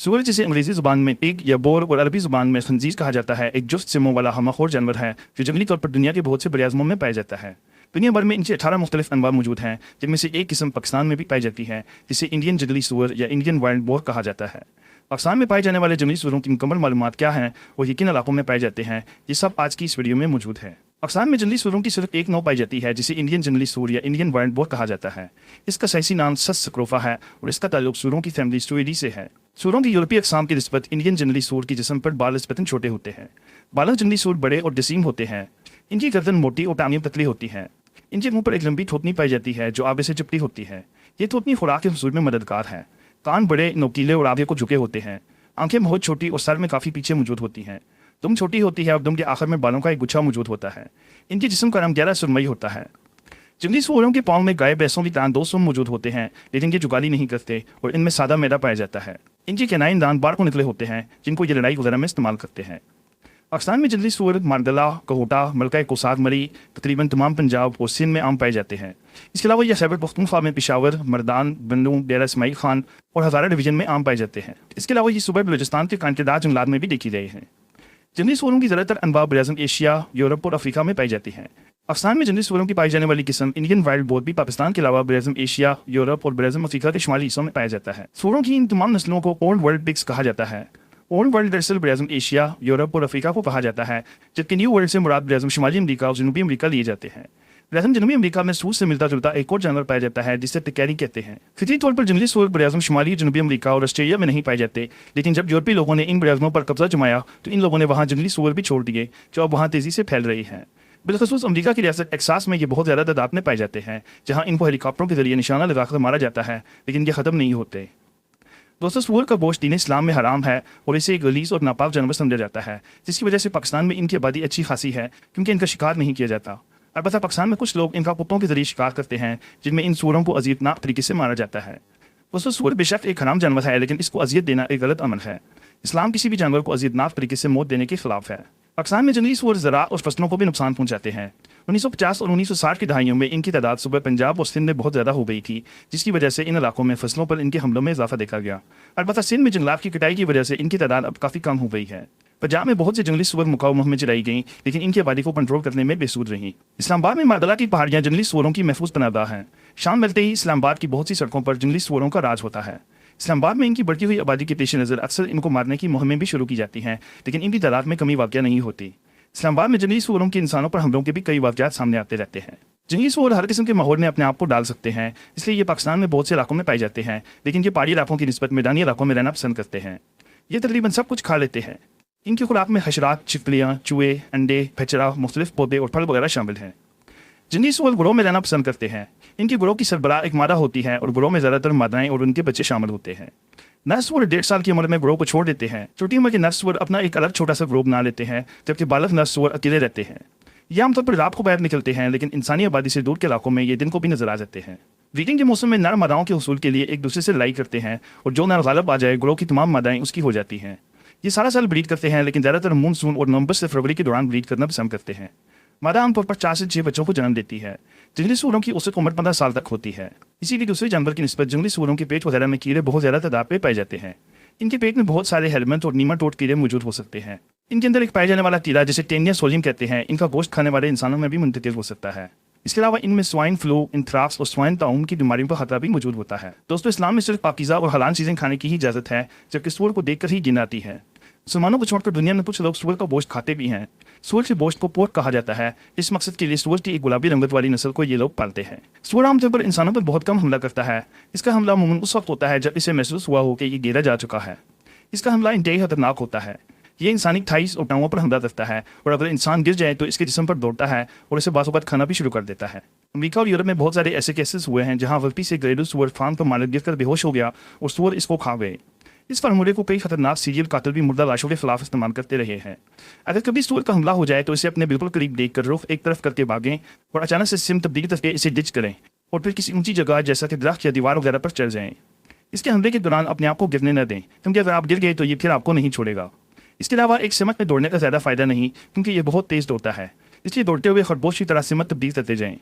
सूअर जिसे अंग्रेजी जुबान में पिग या बोर और अरबी जुबान में खंजीर कहा जाता है, एक जुस्त सिमों वाला हमलाखोर जानवर है जो जंगली तौर पर दुनिया के बहुत से बड़े में पाया जाता है। दुनिया भर में इनसे 18 मुख्तलिफ अनवा मौजूद हैं, जिनमें से एक किस्म पाकिस्तान में भी पाई जाती है, जिसे इंडियन जंगली सूअर या इंडियन वाइल्ड बोर कहा जाता है। पाकिस्तान में पाए जाने वाले जंगली सूअरों की मुकम्मल मालूमात क्या हैं और ये किन इलाकों में पाए जाते हैं, ये सब आज की इस वीडियो में मौजूद है। पाकिस्तान में जंगली सूअरों की सिर्फ एक नौ पाई जाती है, जिसे इंडियन जंगली सूअर या इंडियन वाइल्ड बोर कहा जाता है। इसका साइंसी नाम सस स्क्रोफा है और इसका ताल्लुक सूअरों की फैमिली स्टुइडी से है। सूअरों की यूरोपीय अक़साम की निस्बत इंडियन जंगली सूअर की जिस्म पर बाल निस्बतन छोटे होते हैं। बालक जंगली सूअर बड़े और जसीम होते हैं। इनकी गर्दन मोटी और टांगें पतली होती हैं। इनके मुंह पर एक लंबी थोतनी पाई जाती है जो आगे से चिपटी होती है। ये थोतनी खुराक के हसूल में मददगार है। कान बड़े, नोकीले और आगे को झुके होते हैं। आंखें बहुत छोटी और सर में काफ़ी पीछे मौजूद होती हैं। दुम छोटी होती है और दुम के आखिर में बालों का एक गुच्छा मौजूद होता है। इनके जिस्म का रंग गहरा सुरमई होता है। जंगली सूअरों के पाँव में गाय भैंसों की तरह दो सूंड मौजूद होते हैं, लेकिन ये जुगाली नहीं करते और इनमें सादा मैदा पाया जाता है। इनके कैनाइन दांत बाहर को निकले होते हैं, जिनको ये लड़ाई वगैरह में इस्तेमाल करते हैं। पाकिस्तान में जंगली सूअर मारदला, कहोटा, मलका कोसार मरी तकरीबन तमाम पंजाब और सिंध में आम पाए जाते हैं। इसके अलावा यह खैबर पख्तूनख्वा में पेशावर, मर्दान, बंदूं, डेरा इस्माइल खान और हज़ारा डिवीजन में आम पाए जाते हैं। इसके अलावा ये सूबा बलूचिस्तान के कांटेदार जंगलात में भी देखी गए हैं। जंगली सूअरों की ज़्यादातर अनवा बराज़म एशिया, यूरोप और अफ्रीका में पाई जाती हैं। पाकिस्तान में जंगली सूअरों की पाई जाने वाली किस्म इंडियन वाइल्ड बोर भी पाकिस्तान के अलावा बराज़म एशिया, यूरोप और बराज़म अफ्रीका के शुमाली हिस्सों में पाया जाता है। सूअरों की इन तमाम नस्लों को ओल्ड वर्ल्ड पिग्स कहा जाता है। ओल्ड वर्ल्ड दरअसल बराज़म एशिया, यूरोप और अफ्रीका को कहा जाता है, जबकि न्यू वर्ल्ड से मुराद बराज़म शुमाली अमरीका और जनूबी अमरीका लिए जाते हैं। बराज़म जनूबी अमरीका में सूअर से मिलता जुलता एक और जानवर पाया जाता है जिसे टिकैरी कहते हैं। फितरी तौर पर जंगली सूअर बराज़म शुमाली जनूबी अमरीका और ऑस्ट्रेलिया में नहीं पाए जाते, लेकिन जब यूरोपीय लोगों ने इन बराज़मों पर कब्जा जमाया तो इन लोगों ने वहाँ जंगली सूअर भी छोड़ दिए, जो अब वहाँ तेज़ी से फैल रही हैं। बिलखसूस अमरीका की रियासत टेक्सास में ये बहुत ज़्यादा तादाद में पाए जाते हैं, जहाँ इनको हेलीकॉप्टरों के जरिए निशाना लगाकर मारा जाता है, लेकिन ये ख़त्म नहीं होते। दोस्तों, सूअर का गोश्त दीन इस्लाम में हराम है और इसे एक गलीज़ और नापाक जानवर समझा जाता है, जिसकी वजह से पाकिस्तान में इनकी आबादी अच्छी खासी है क्योंकि इनका शिकार नहीं किया जाता। अलबत्ता पाकिस्तान में कुछ लोग इनका कुत्तों के जरिए शिकार करते हैं, जिनमें इन सूअरों को अज़ियतनाक तरीके से मारा जाता है। दोस्तों, सूअर बेशक एक हराम जानवर है, लेकिन इसको अजियत देना एक गलत अमल है। इस्लाम किसी भी जानवर को अजियतनाक तरीके से मौत देने के खिलाफ है। पाकिस्तान में जंगली सूअर ज़रा और फसलों को भी नुकसान पहुंचाते हैं। 1950 और 1960 की दहाइयों में इनकी तादाद सुबह पंजाब और सिंध में बहुत ज़्यादा हो गई थी, जिसकी वजह से इन इलाकों में फसलों पर इनके हमलों में इजाफा देखा गया। अलबत्ता सिंध में जंगलात की कटाई की वजह से इनकी तादाद अब काफ़ी कम हो गई है। पंजाब में बहुत से जंगली सूअर मुकाऊ मुहिम में चलाई गई, लेकिन इनकी आबादी को कंट्रोल करने में बेसूर रही। इस्लामाबाद में मारदला की पहाड़ियाँ जंगली सूअरों की महफूज पनाहगाह हैं। शाम मिलते ही इस्लामाबाद की बहुत सी सड़कों पर जंगली सूअरों का राज होता है। इस्लामाबाद में इनकी बढ़ती हुई आबादी के पेश नज़र अक्सर इनको मारने की मुहिमें भी शुरू की जाती हैं, लेकिन इनकी तादाद में कमी वाक़या नहीं होती। इस्लामाबाद में जंगली सूअरों के इंसानों पर हमलों के भी कई वाक़यात सामने आते रहते हैं। जंगली सूअर हर किस्म के माहौल में अपने आप को डाल सकते हैं, इसलिए ये पाकिस्तान में बहुत से इलाकों में पाए जाते हैं, लेकिन ये पहाड़ी इलाकों की निस्बत मैदानी इलाकों में रहना पसंद करते हैं। ये तकरीबन सब कुछ खा लेते हैं। इनकी खुराक में हशरात, छिपकलियाँ, चूहे, अंडे, फचरा, मुख्तलिफ पौधे और फल वगैरह शामिल हैं। जंगली सूअर गुरों में रहना पसंद करते हैं। इनकी गुरों की सरबराह एक मादा होती है और गुरों में ज़्यादातर मादाएं और उनके बच्चे शामिल होते हैं। नर सूअर 1.5 साल की उम्र में गुरों को छोड़ देते हैं। छोटी उम्र के नर सूअर अपना एक अलग छोटा सा ग्रुप बना लेते हैं, जबकि बालक नर सूअर अकेले रहते हैं। ये आमतौर पर रात को बाहर निकलते हैं, लेकिन इंसानी आबादी से दूर के इलाकों में ये दिन को भी नजर आ जाते हैं। ब्रीडिंग के मौसम में नर मादाओं के हसूल के लिए एक दूसरे से लड़ाई करते हैं और जो नर गालिब आ जाए गुरों की तमाम मादाएं उसकी हो जाती हैं। ये सारा साल ब्रीड करते हैं, लेकिन ज़्यादातर मानसून और नवंबर से फरवरी के दौरान ब्रीड करना पसंद करते हैं। मादा आमतौर पर 4 से 6 बच्चों को जन्म देती है। जंगली सूअरों की औसत उम्र 15 साल तक होती है। इसीलिए दूसरे जानवर की निस्बत जंगली सूअरों के पेट वगैरह में कीड़े बहुत ज़्यादा तादाद में पाए जाते हैं। इनके पेट में बहुत सारे हेलमेंट और नीमाटोड कीड़े मौजूद हो सकते हैं। इनके अंदर एक पाए जाने वाला कीड़ा जिसे टेनिया सोलियम कहते हैं, इनका गोश्त खाने वाले इंसानों में भी मुंतकिल हो सकता है। इसके अलावा इनमें स्वाइन फ्लू, इंथ्राक्स और स्वाइन ताउन की बीमारियों का खतरा भी मौजूद होता है। दोस्तों, इस्लाम में सिर्फ पाकीज़ा और हलाल चीज़ें खाने की ही इजाज़त है, जबकि सूअर को देखकर ही गिन आती है। मुसलमानों को छोड़कर दुनिया में कुछ लोग सूअर का गोश्त खाते भी हैं। सूअर के गोश्त को पोर्क कहा जाता है। इस मकसद के लिए सूअर की एक गुलाबी रंगत वाली नस्ल को ये लोग पालते हैं। सूअर आमतौर पर इंसानों पर बहुत कम हमला करता है। इसका हमला अमूमन उस वक्त होता है जब इसे महसूस हुआ हो कि ये घेरा जा चुका है। इसका हमला इंतहाई खतरनाक होता है। ये इंसानी थाइस और टांगों पर हमला करता है और अगर इंसान गिर जाए तो इसके जिस्म पर दौड़ता है और इसे बाज़-ओ-बात खाना भी शुरू कर देता है। अमेरिका और यूरोप में बहुत सारे ऐसे केसेस हुए हैं जहाँ गलती से घरेलू सूअर फार्म पर मालिक गिरकर बेहोश हो गया और सूअर इसको खा गए। इस फार्मूले को कई खतरनाक सीरियल कातिल भी मुर्दा लाशों के खिलाफ इस्तेमाल करते रहे हैं। अगर कभी सूअर का हमला हो जाए तो इसे अपने बिल्कुल करीब देखकर रुख एक तरफ करके भागें और अचानक से सिम तब्दील करके इसे डिच करें और फिर किसी ऊंची जगह जैसा कि दरख्त या दीवार वगैरह पर चढ़ जाएं। इसके हमले के दौरान अपने आप को गिरने न दें, क्योंकि अगर आप गिर गए तो ये फिर आपको नहीं छोड़ेगा। इसके अलावा एक सिमत में दौड़ने का ज़्यादा फ़ायदा नहीं, क्योंकि ये बहुत तेज़ दौड़ता है, इसलिए दौड़ते हुए खरगोश की तरह सिमत तब्दील करते जाएँ।